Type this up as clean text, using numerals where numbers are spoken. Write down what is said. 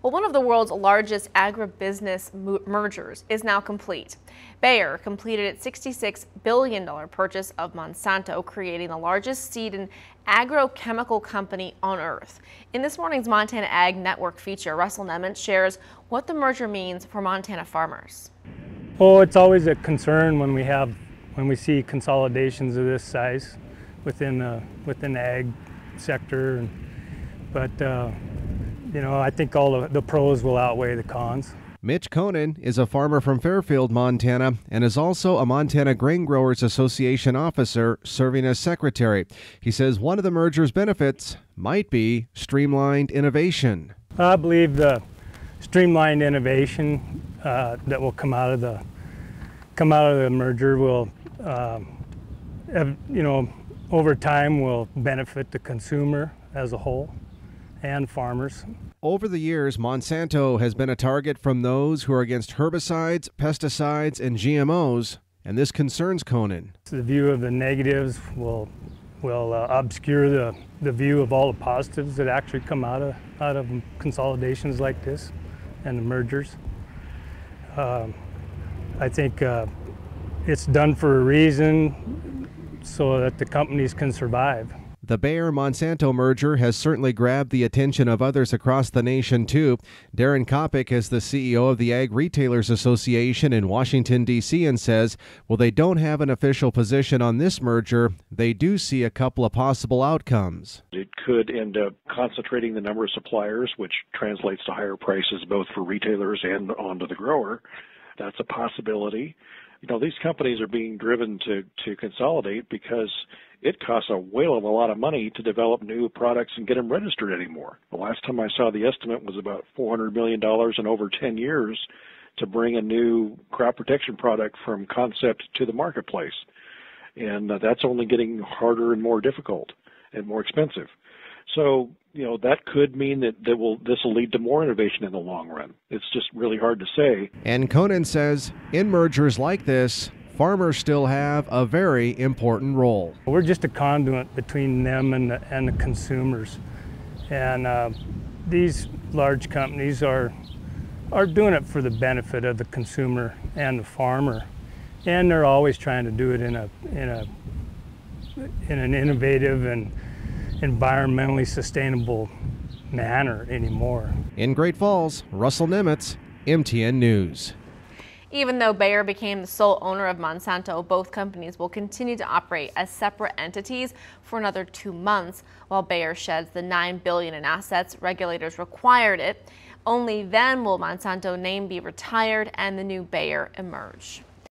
Well, one of the world's largest agribusiness mergers is now complete. Bayer completed its $66 billion purchase of Monsanto, creating the largest seed and agrochemical company on earth. In this morning's Montana Ag Network feature, Russell Nemitz shares what the merger means for Montana farmers. Well, it's always a concern when we see consolidations of this size within the ag sector, but I think all the pros will outweigh the cons. Mitch Conan is a farmer from Fairfield, Montana, and is also a Montana Grain Growers Association officer serving as secretary. He says one of the merger's benefits might be streamlined innovation. I believe the streamlined innovation that will come out of the merger will, over time will benefit the consumer as a whole and farmers. Over the years, Monsanto has been a target from those who are against herbicides, pesticides, and GMOs, and this concerns Conan. The view of the negatives will obscure the view of all the positives that actually come out of consolidations like this and the mergers. I think it's done for a reason so that the companies can survive. The Bayer-Monsanto merger has certainly grabbed the attention of others across the nation, too. Darren Kopic is the CEO of the Ag Retailers Association in Washington, D.C., and says, while they don't have an official position on this merger, they do see a couple of possible outcomes. It could end up concentrating the number of suppliers, which translates to higher prices both for retailers and onto the grower. That's a possibility. These companies are being driven to consolidate because it costs a whale of a lot of money to develop new products and get them registered anymore. The last time I saw the estimate was about $400 million in over 10 years to bring a new crop protection product from concept to the marketplace. And that's only getting harder and more difficult and more expensive. So, that could mean that this will lead to more innovation in the long run. It's just really hard to say. And Conan says in mergers like this, farmers still have a very important role. We're just a conduit between them and the consumers. And these large companies are doing it for the benefit of the consumer and the farmer. And they're always trying to do it in an innovative and environmentally sustainable manner anymore. In Great Falls, Russell Nemitz, MTN News. Even though Bayer became the sole owner of Monsanto, both companies will continue to operate as separate entities for another 2 months while Bayer sheds the $9 billion in assets regulators required it. Only then will Monsanto name be retired and the new Bayer emerge.